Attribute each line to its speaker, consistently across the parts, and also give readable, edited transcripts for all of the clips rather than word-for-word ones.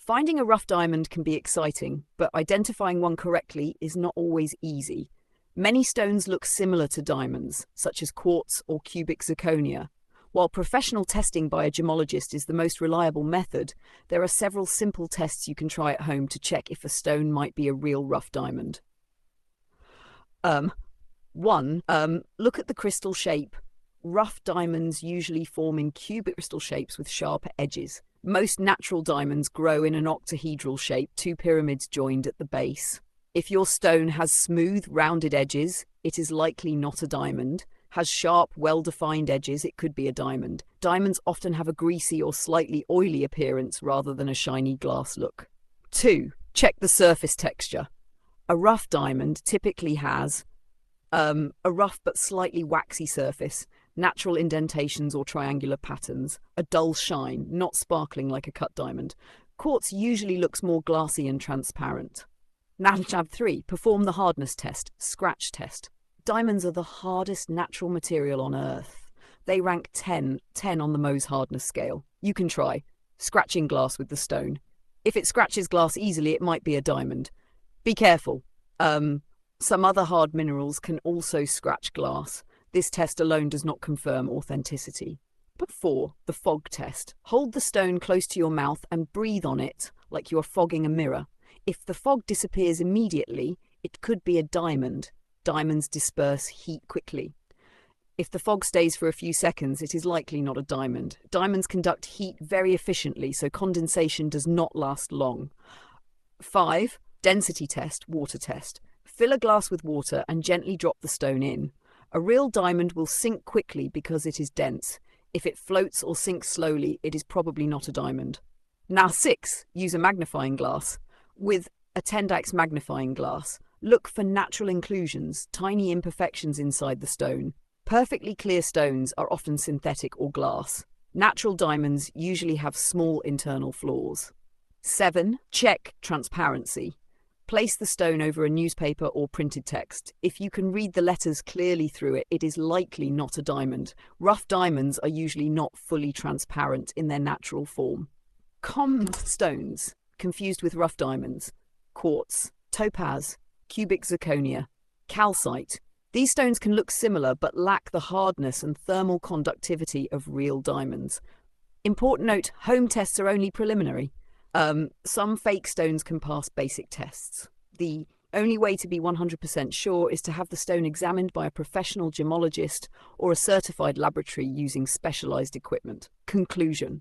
Speaker 1: Finding a rough diamond can be exciting, but identifying one correctly is not always easy. Many stones look similar to diamonds, such as quartz or cubic zirconia. While professional testing by a gemologist is the most reliable method, there are several simple tests you can try at home to check if a stone might be a real rough diamond. 1. Look at the crystal shape. Rough diamonds usually form in cubic crystal shapes with sharper edges. Most natural diamonds grow in an octahedral shape, two pyramids joined at the base. If your stone has smooth, rounded edges, it is likely not a diamond. Has sharp, well-defined edges, it could be a diamond. Diamonds often have a greasy or slightly oily appearance rather than a shiny glass look. 2. Check the surface texture. A rough diamond typically has a rough but slightly waxy surface, natural indentations or triangular patterns, a dull shine, not sparkling like a cut diamond. Quartz usually looks more glassy and transparent. Tab 3. Perform the hardness test, scratch test. Diamonds are the hardest natural material on Earth. They rank 10 on the Mohs hardness scale. You can try scratching glass with the stone. If it scratches glass easily, it might be a diamond. Be careful. Some other hard minerals can also scratch glass. This test alone does not confirm authenticity. But 4. The fog test. Hold the stone close to your mouth and breathe on it like you are fogging a mirror. If the fog disappears immediately, it could be a diamond. Diamonds disperse heat quickly. If the fog stays for a few seconds, it is likely not a diamond. Diamonds conduct heat very efficiently, so condensation does not last long. 5. Density test, water test. Fill a glass with water and gently drop the stone in. A real diamond will sink quickly because it is dense. If it floats or sinks slowly, it is probably not a diamond. Now 6. Use a magnifying glass. With a 10x magnifying glass, look for natural inclusions, tiny imperfections inside the stone. Perfectly clear stones are often synthetic or glass. Natural diamonds usually have small internal flaws. 7. Check transparency. Place the stone over a newspaper or printed text. If you can read the letters clearly through it, it is likely not a diamond. Rough diamonds are usually not fully transparent in their natural form. Common stones confused with rough diamonds: quartz, topaz, cubic zirconia, calcite. These stones can look similar but lack the hardness and thermal conductivity of real diamonds. Important note, home tests are only preliminary. Some fake stones can pass basic tests. The only way to be 100% sure is to have the stone examined by a professional gemologist or a certified laboratory using specialized equipment. Conclusion.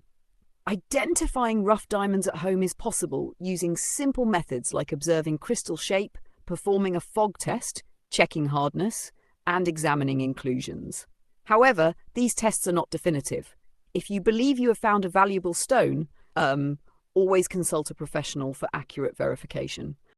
Speaker 1: Identifying rough diamonds at home is possible using simple methods like observing crystal shape, performing a fog test, checking hardness, and examining inclusions. However, these tests are not definitive. If you believe you have found a valuable stone, always consult a professional for accurate verification.